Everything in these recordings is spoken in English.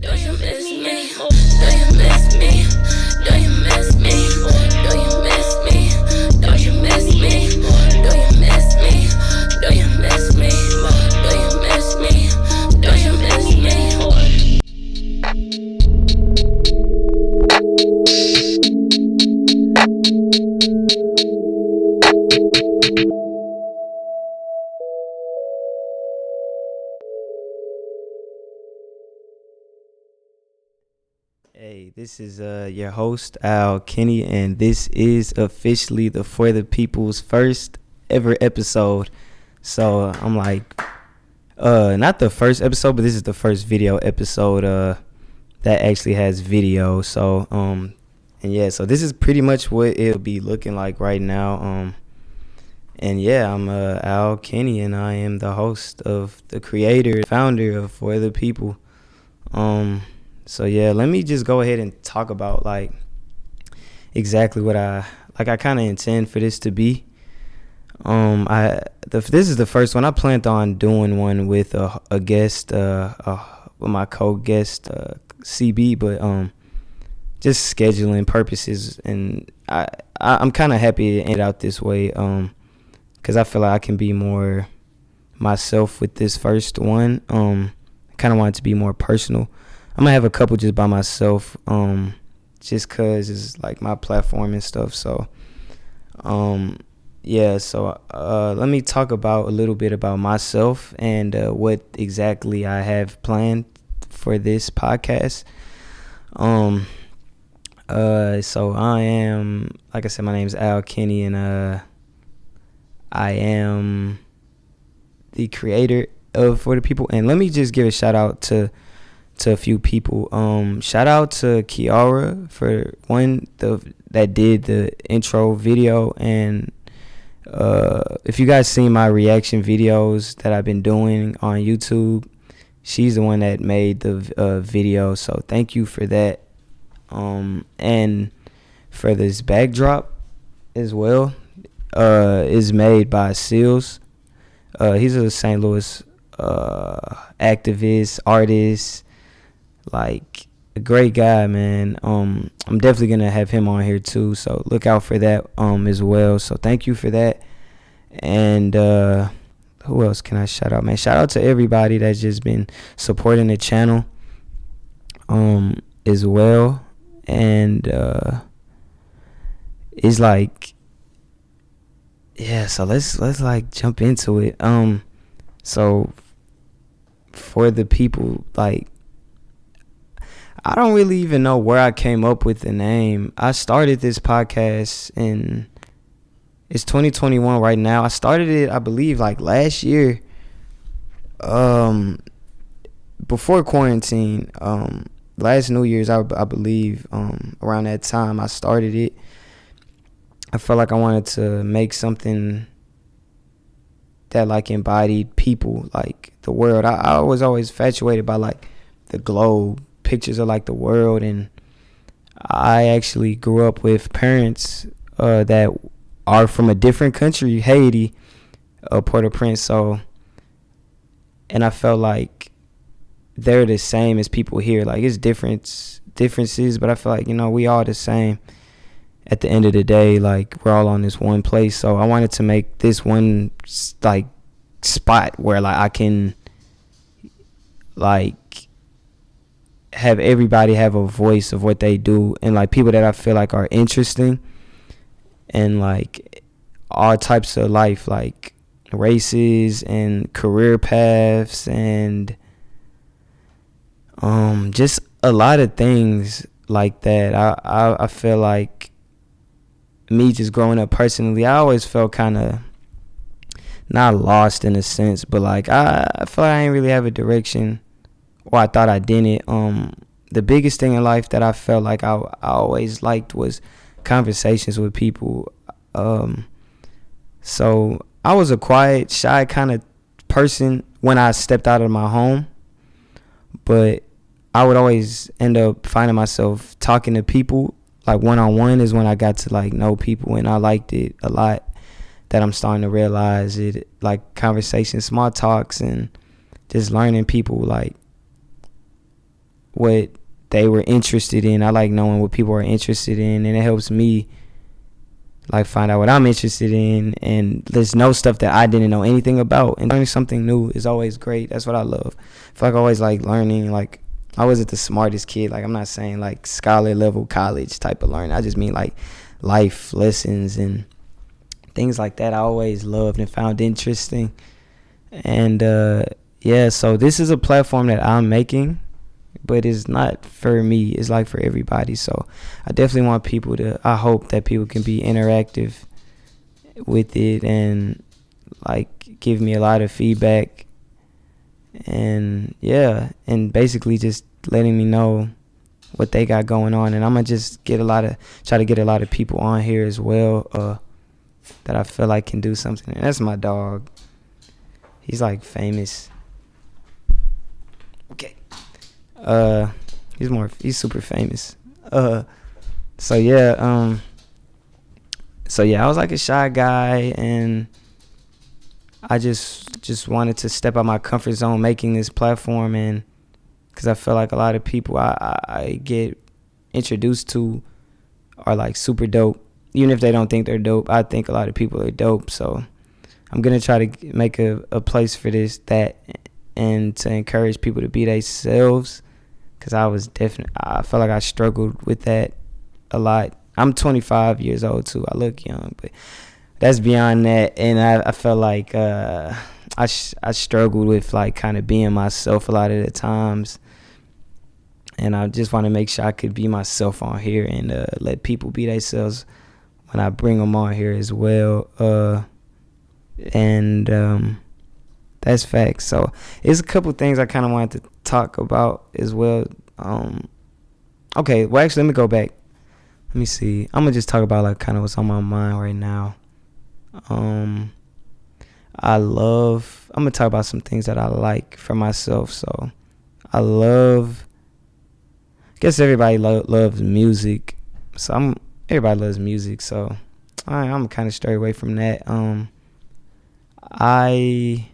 Do you miss me? Do you miss me? Do you miss me? Do you miss me? Do you miss me? Do you miss me? Do you miss me? Do you miss me? Do you miss me? Hey, this is your host Al Kenny, and this is officially the For the People's first ever episode. So I'm like, not the first episode, but this is the first video episode that actually has video. So and yeah, so this is pretty much what it'll be looking like right now. And yeah, I'm Al Kenny, and I am the host of the creator, founder of For the People. So yeah, let me just go ahead and talk about like exactly what I kind of intend for this to be. This is the first one. I planned on doing one with a guest, with my co-guest CB, but just scheduling purposes, and I'm kind of happy to end it out this way, because I feel like I can be more myself with this first one. Kind of want it to be more personal. I'm gonna have a couple just by myself, just cause it's like my platform and stuff. So, yeah. So, let me talk about a little bit about myself and what exactly I have planned for this podcast. So I am, like I said, my name is Al Kenny, and I am the creator of For the People. And let me just give a shout out to a few people. Shout out to Kiara for that did the intro video, and if you guys seen my reaction videos that I've been doing on YouTube, she's the one that made the video, so thank you for that. And for this backdrop as well, is made by Seals. He's a St. Louis activist, artist, like a great guy, man. I'm definitely gonna have him on here too, so look out for that as well. So thank you for that. And who else can I shout out, man? Shout out to everybody that's just been supporting the channel as well. And it's like, yeah, so let's like jump into it. So For the People, like, I don't really even know where I came up with the name. I started this podcast it's 2021 right now. I started it, I believe, like last year, before quarantine, last New Year's, I believe, around that time I started it. I felt like I wanted to make something that like embodied people, like the world. I was always infatuated by like the globe, pictures of like the world, and I actually grew up with parents that are from a different country, Haiti, Port-au-Prince. So, and I felt like they're the same as people here. Like, it's differences, but I feel like, we all the same at the end of the day. Like, we're all on this one place. So I wanted to make this one like spot where like I can like have everybody have a voice of what they do, and like people that I feel like are interesting, and like all types of life, like races and career paths, and just a lot of things like that. I feel like me just growing up personally, I always felt kind of not lost in a sense, but like I feel like I didn't really have a direction. Well, I thought I didn't. The biggest thing in life that I felt like I always liked was conversations with people. So I was a quiet, shy kind of person when I stepped out of my home, but I would always end up finding myself talking to people. Like one-on-one is when I got to like know people, and I liked it a lot. That I'm starting to realize it, like conversations, small talks, and just learning people, like what they were interested in. I like knowing what people are interested in, and it helps me like find out what I'm interested in, and there's no stuff that I didn't know anything about, and learning something new is always great. That's what I love. I feel like I always like learning. Like I wasn't the smartest kid. Like I'm not saying like scholar level college type of learning. I just mean like life lessons and things like that I always loved and found interesting. And yeah, so this is a platform that I'm making, but it's not for me. It's like for everybody. So I definitely want people to, I hope that people can be interactive with it and like give me a lot of feedback, and yeah, and basically just letting me know what they got going on. And I'm gonna just try to get a lot of people on here as well that I feel like can do something. And that's my dog. He's like famous. Okay. He's super famous. So yeah, I was like a shy guy, and I just wanted to step out my comfort zone making this platform, and because I feel like a lot of people I get introduced to are like super dope. Even if they don't think they're dope, I think a lot of people are dope. So I'm going to try to make a place for and to encourage people to be themselves, because I felt like I struggled with that a lot. I'm 25 years old too. I look young, but that's beyond that. And I felt like I struggled with like kind of being myself a lot of the times. And I just want to make sure I could be myself on here and let people be themselves when I bring them on here as well. And that's facts. So it's a couple things I kind of wanted to talk about as well. Okay, well, actually, let me go back. Let me see. I'm going to just talk about like kind of what's on my mind right now. I'm going to talk about some things that I like for myself. So I guess everybody loves music. So everybody loves music. So I'm kind of straight away from that. I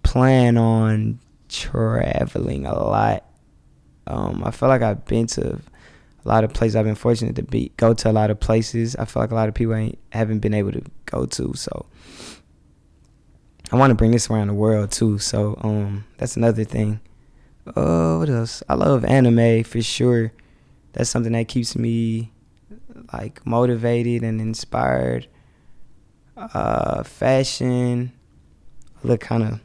plan on traveling a lot. I feel like I've been to a lot of places. I've been fortunate to go to a lot of places I feel like a lot of people haven't been able to go to. So I want to bring this around the world too. So that's another thing. What else? I love anime for sure. That's something that keeps me like motivated and inspired. Fashion. I look kind of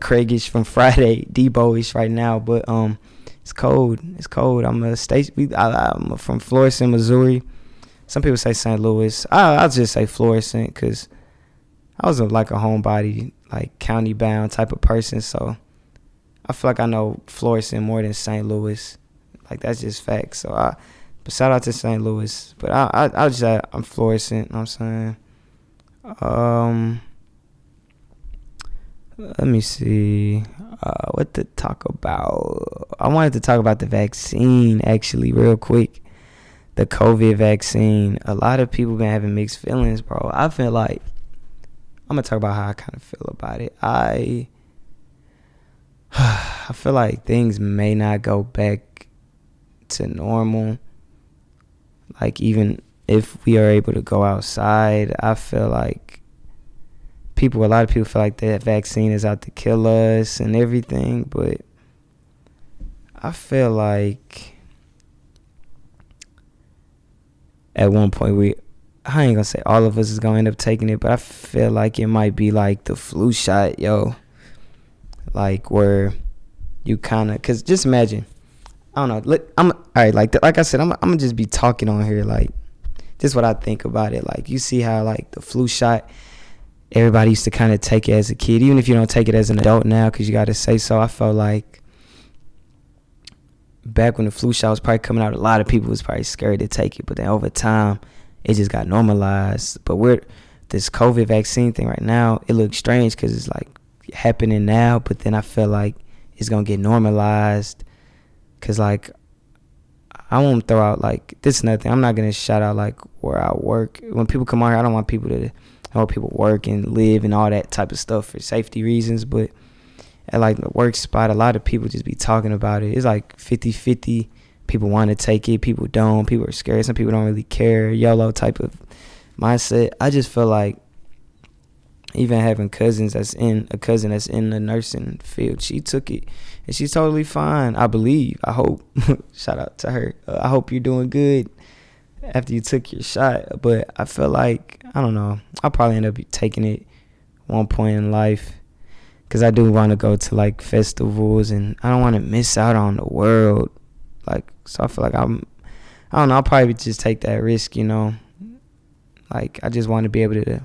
Craigish from Friday, Debo-ish right now, but it's cold. I'm from Florissant, Missouri. Some people say St. Louis. I'll just say Florissant because I was like a homebody, like county bound type of person. So I feel like I know Florissant more than St. Louis. Like that's just facts. So but shout out to St. Louis. But I'll just say I'm Florissant. You know what I'm saying? Let me see what to talk about. I wanted to talk about the vaccine, actually, real quick. The COVID vaccine. A lot of people been having mixed feelings, bro. I feel like, I'm going to talk about how I kind of feel about it. I feel like things may not go back to normal. Like, even if we are able to go outside, I feel like a lot of people feel like that vaccine is out to kill us and everything, but I feel like at one point I ain't gonna say all of us is gonna end up taking it, but I feel like it might be like the flu shot, yo. Like where you kind of, cause just imagine, I don't know. All right, like I said, I'm gonna just be talking on here, like just what I think about it. Like you see how like the flu shot, everybody used to kind of take it as a kid, even if you don't take it as an adult now, because you got to say so. I felt like back when the flu shot was probably coming out, a lot of people was probably scared to take it. But then over time, it just got normalized. But this COVID vaccine thing right now, it looks strange because it's like happening now. But then I feel like it's going to get normalized because like I won't throw out like this is another thing. I'm not going to shout out like where I work. When people come out here, I don't want people to how people work and live and all that type of stuff for safety reasons. But at like the work spot, a lot of people just be talking about it. It's like 50-50. People want to take it, people don't. People are scared. Some people don't really care. YOLO type of mindset. I just feel like even having a cousin that's in the nursing field, she took it and she's totally fine. I believe. I hope. Shout out to her. I hope you're doing good after you took your shot. But I feel like, I don't know, I'll probably end up taking it one point in life, because I do want to go to like festivals and I don't want to miss out on the world. Like, so I feel like I don't know, I'll probably just take that risk, you know. Like, I just want to be able to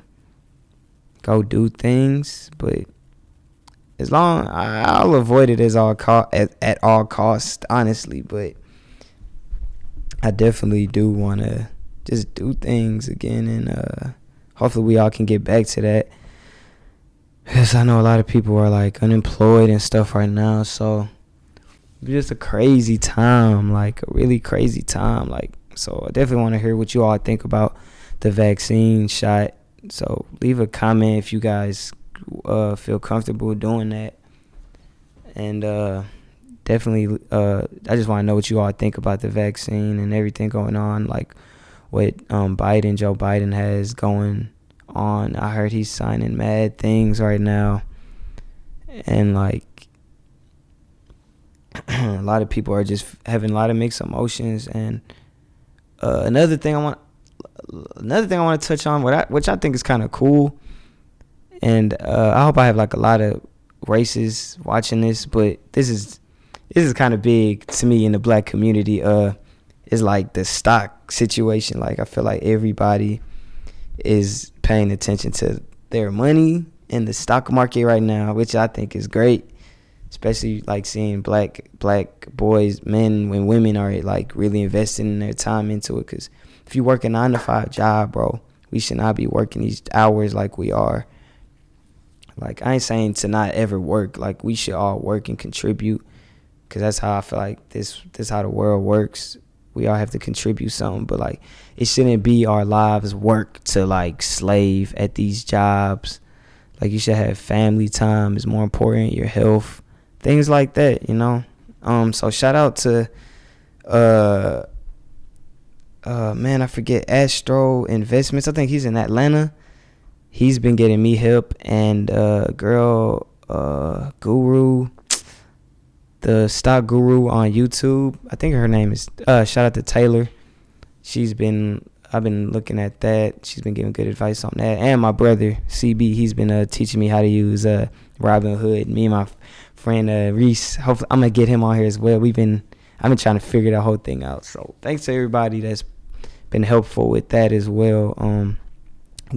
go do things, but as long, I'll avoid it at all costs, honestly. But I definitely do want to just do things again, and hopefully we all can get back to that, because I know a lot of people are like unemployed and stuff right now. So it's just a crazy time, like a really crazy time. Like, so I definitely want to hear what you all think about the vaccine shot. So leave a comment if you guys feel comfortable doing that. And definitely, I just want to know what you all think about the vaccine and everything going on, like what Joe Biden has going on. I heard he's signing mad things right now, and like a lot of people are just having a lot of mixed emotions. And another thing I want to touch on, which I think is kind of cool, and I hope I have like a lot of races watching this, but this is kind of big to me in the black community. Is like the stock situation. Like, I feel like everybody is paying attention to their money in the stock market right now, which I think is great, especially like seeing black boys, men, and women are like really investing their time into it. Because if you work a 9-to-5 job, bro, we should not be working these hours like we are. Like, I ain't saying to not ever work. Like, we should all work and contribute, because that's how I feel like this how the world works. We all have to contribute something, but like, it shouldn't be our lives work to like slave at these jobs. Like, you should have family time is more important, your health, things like that, you know. So shout out to man, I forget, Astro Investments. I think he's in Atlanta. He's been getting me help, and girl, Guru, the stock guru on YouTube. I think her name is shout out to Taylor. I've been looking at that. She's been giving good advice on that. And my brother CB, he's been teaching me how to use Robinhood. Me and my friend Reese. Hopefully, I'm gonna get him on here as well. I've been trying to figure the whole thing out. So thanks to everybody that's been helpful with that as well.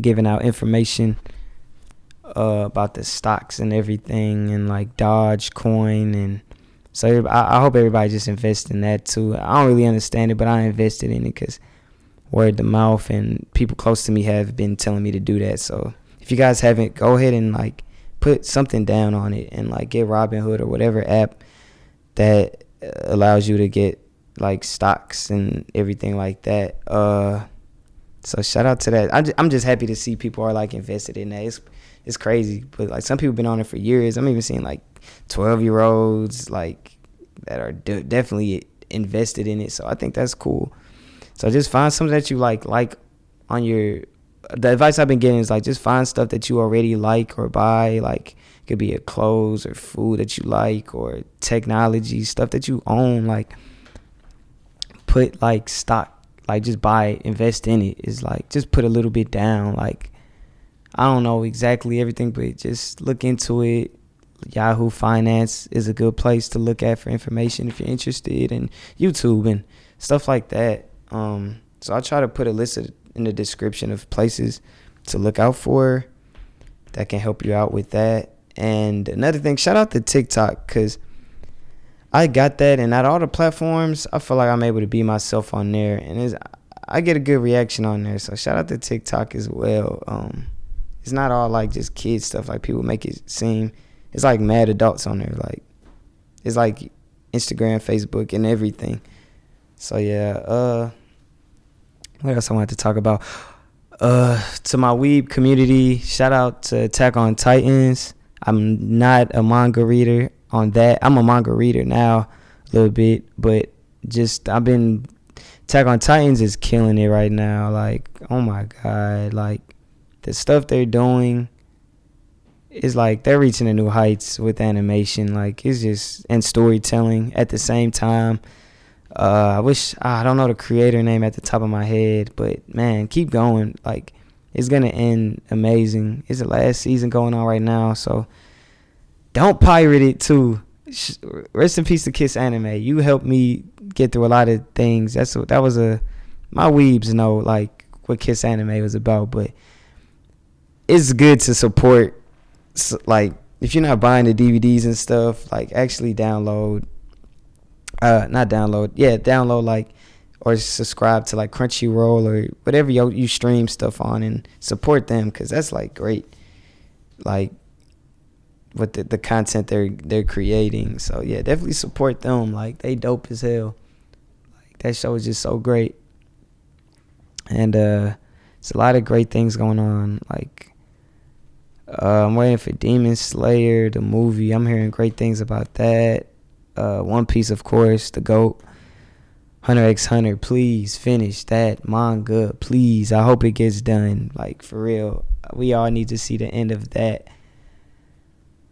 Giving out information about the stocks and everything, and like Dogecoin. And so I hope everybody just invests in that too. I don't really understand it, but I invested in it because word of mouth and people close to me have been telling me to do that. So if you guys haven't, go ahead and like put something down on it, and like get Robinhood or whatever app that allows you to get like stocks and everything like that. So shout out to that. I'm just happy to see people are like invested in that. It's crazy, but like some people been on it for years. I'm even seeing like 12-year-olds like that are definitely invested in it. So I think that's cool. So just find something that you like on your. The advice I've been getting is like, just find stuff that you already like or buy. Like, it could be a clothes or food that you like, or technology stuff that you own. Like, put like stock. Like, just buy it, invest in it. It's like, just put a little bit down. Like, I don't know exactly everything, but just look into it. Yahoo Finance is a good place to look at for information if you're interested, and YouTube and stuff like that. So I'll try to put a list in the description of places to look out for that can help you out with that. And another thing, shout out to TikTok, because I got that, and at all the platforms, I feel like I'm able to be myself on there, and I get a good reaction on there. So shout out to TikTok as well. It's not all like just kids stuff like people make it seem. It's like mad adults on there. Like, it's like Instagram, Facebook, and everything. So yeah, what else I wanted to talk about? To my weeb community, shout out to Attack on Titans. I'm not a manga reader on that. I'm a manga reader now a little bit, but just I've been Attack on Titans is killing it right now. Like, oh my god, like the stuff they're doing is like they're reaching the new heights with animation. Like it's just and storytelling at the same time. I don't know the creator name at the top of my head, but man, keep going. Like it's gonna end amazing. It's the last season going on right now, so don't pirate it too. Rest in peace to Kiss Anime. You helped me get through a lot of things. My weebs know like what Kiss Anime was about, but it's good to support. Like if you're not buying the DVDs and stuff, like actually download like or subscribe to like Crunchyroll or whatever you stream stuff on and support them, because that's like great, like with the content they're creating. So yeah, definitely support them. Like they dope as hell. Like that show is just so great, and it's a lot of great things going on. Like I'm waiting for Demon Slayer the movie. I'm hearing great things about that. One Piece, of course, the GOAT. Hunter x Hunter, please finish that manga, please. I hope it gets done, like for real. We all need to see the end of that.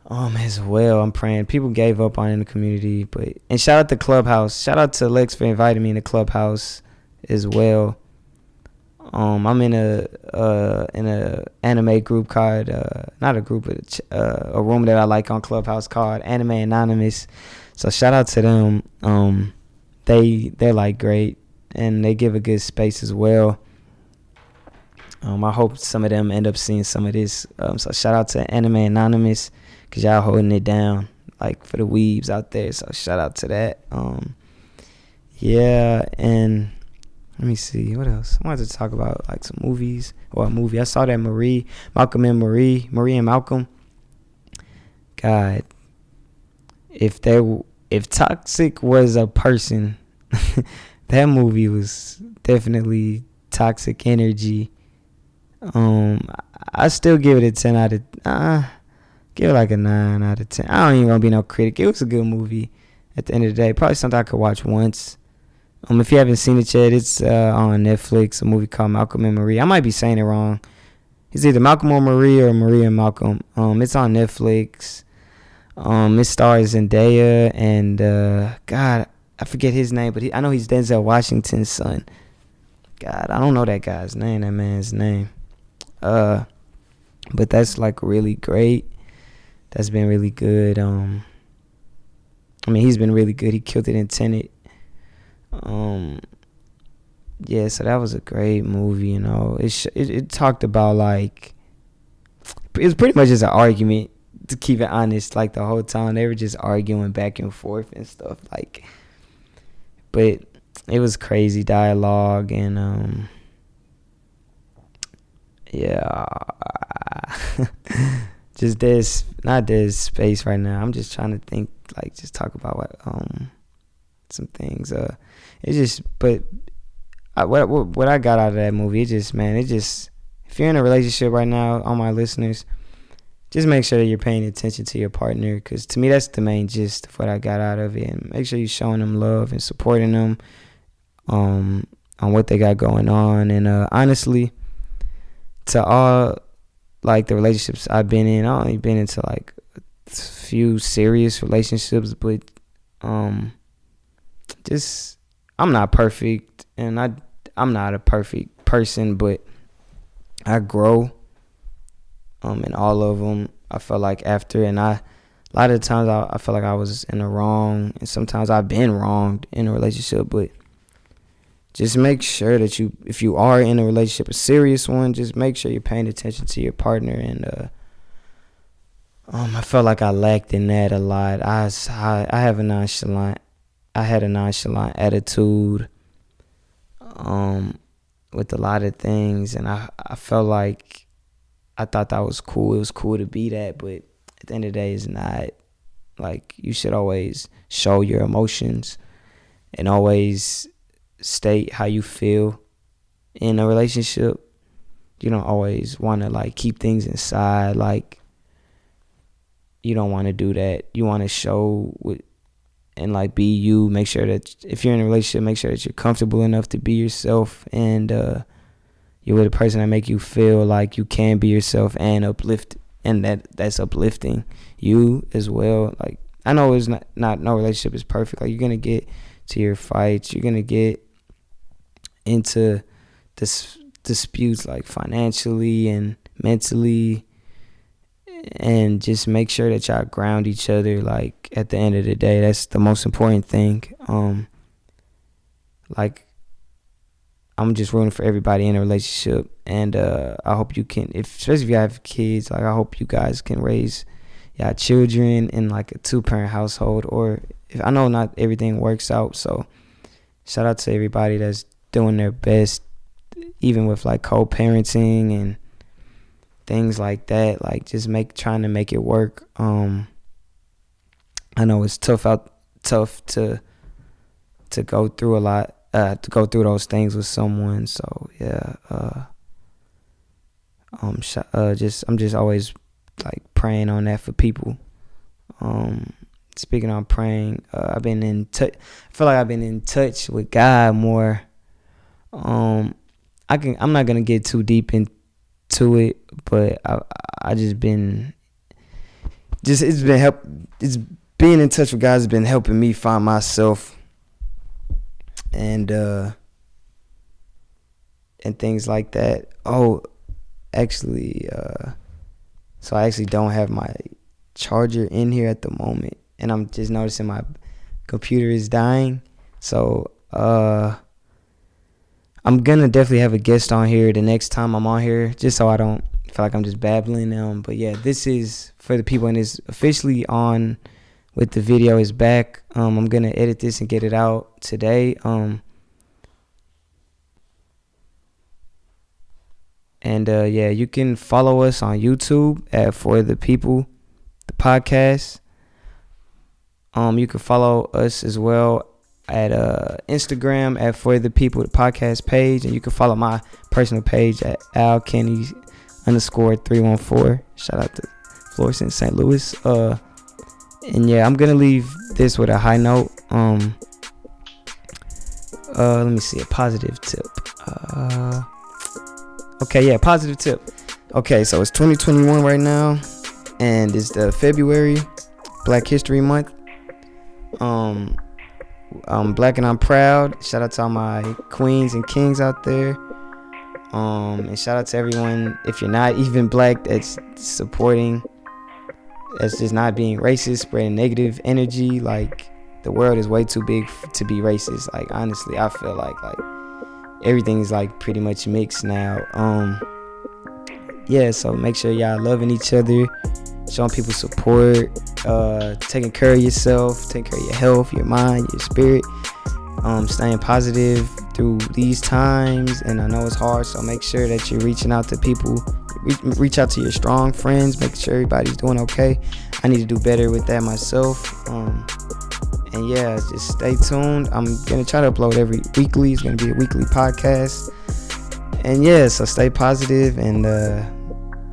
As well, I'm praying. People gave up on it in the community, and shout out to Clubhouse. Shout out to Lex for inviting me in the Clubhouse as well. I'm in a anime group called not a group, but a room that I like on Clubhouse called Anime Anonymous. So shout out to them. They're like great, and they give a good space as well. I hope some of them end up seeing some of this. So shout out to Anime Anonymous, because y'all holding it down like for the weebs out there. So shout out to that. Yeah, and let me see what else. I wanted to talk about like some movies or a movie. I saw that Malcolm and Marie and Malcolm. God, if Toxic was a person, that movie was definitely toxic energy. I still give it a 10 out of give it like a 9 out of 10. I don't even want to be no critic. It was a good movie at the end of the day. Probably something I could watch once. If you haven't seen it yet, it's on Netflix, a movie called Malcolm and Marie. I might be saying it wrong. It's either Malcolm or Marie or Marie and Malcolm. It's on Netflix. It stars Zendaya and God, I forget his name, but I know he's Denzel Washington's son. God, I don't know that man's name. But that's like really great. That's been really good. He's been really good. He killed it in Tenet. Yeah, so that was a great movie. It talked about like, it was pretty much just an argument, to keep it honest. Like the whole time they were just arguing back and forth and stuff, like, but it was crazy dialogue. And yeah, just there's space right now. I'm just trying to think, like, just talk about what some things. It's just, but what I got out of that movie, it just, if you're in a relationship right now, all my listeners, just make sure that you're paying attention to your partner, because to me that's the main gist of what I got out of it. And make sure you're showing them love and supporting them on what they got going on. And honestly, to all like the relationships I've been in, I've only been into like a few serious relationships, but just, I'm not perfect, and I'm not a perfect person, but I grow in all of them. I felt like after, and a lot of the times I felt like I was in the wrong, and sometimes I've been wronged in a relationship. But just make sure that if you are in a relationship, a serious one, just make sure you're paying attention to your partner. And I felt like I lacked in that a lot. I had a nonchalant attitude with a lot of things, and I felt like I thought that was cool. It was cool to be that, but at the end of the day, it's not. Like, you should always show your emotions and always state how you feel in a relationship. You don't always want to like keep things inside. Like, you don't want to do that. You want to show and like be you. Make sure that if you're in a relationship, make sure that you're comfortable enough to be yourself, and you're with a person that make you feel like you can be yourself and uplift, and that's uplifting you as well. Like, I know it's not no relationship is perfect. Like, you're gonna get to your fights, you're gonna get into this disputes, like financially and mentally, and just make sure that y'all ground each other. Like, at the end of the day, that's the most important thing. Like, I'm just rooting for everybody in a relationship, and I hope you can, especially if you have kids, like, I hope you guys can raise y'all children in like a 2-parent household, or I know not everything works out, so shout out to everybody that's doing their best, even with like co-parenting and things like that. Like, just trying to make it work. I know it's tough to go through a lot, to go through those things with someone. So yeah, I'm just always like praying on that for people. Speaking on praying, I've been in touch. I feel like I've been in touch with God more. I'm not gonna get too deep into it, but I just been it's being in touch with God has been helping me find myself, and things like that. Oh, actually, so I actually don't have my charger in here at the moment, and I'm just noticing my computer is dying. So I'm gonna definitely have a guest on here the next time I'm on here, just so I don't feel like I'm just babbling. But yeah, this is for the people, and it's officially on with the video is back. I'm gonna edit this and get it out today. And yeah, you can follow us on YouTube at For the People, the podcast. You can follow us as well at Instagram at For the People, the podcast page, and you can follow my personal page at alkenny_314. Shout out to Florissant, St. Louis. And yeah, I'm gonna leave this with a high note. Let me see, a positive tip. Okay, yeah, positive tip. Okay, so it's 2021 right now, and it's the February, Black History Month. I'm black and I'm proud. Shout out to all my queens and kings out there. And shout out to everyone, if you're not even black, that's supporting, that's just not being racist, spreading negative energy. Like, the world is way too big to be racist. Like, honestly, I feel like everything is like pretty much mixed now. Yeah, so make sure y'all loving each other, showing people support, taking care of yourself, taking care of your health, your mind, your spirit, staying positive through these times. And I know it's hard, so make sure that you're reaching out to people, reach out to your strong friends, make sure everybody's doing okay. I need to do better with that myself. And yeah, just stay tuned. I'm gonna try to upload every weekly. It's gonna be a weekly podcast. And yeah, so stay positive, and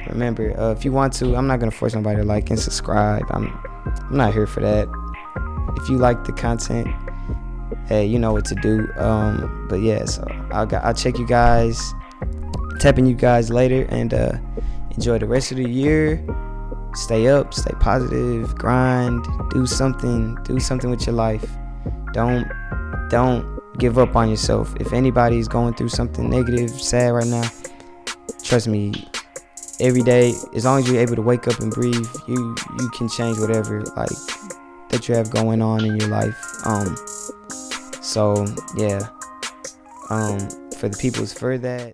remember, if you want to, I'm not gonna force nobody to like and subscribe. I'm not here for that. If you like the content, hey, you know what to do. But yeah, so I'll check you guys, tapping you guys later, and enjoy the rest of the year. Stay up, stay positive, grind, do something with your life. Don't give up on yourself. If anybody's going through something negative, sad right now, trust me, every day, as long as you're able to wake up and breathe, you can change whatever like that you have going on in your life. So yeah, for the people, it's for that.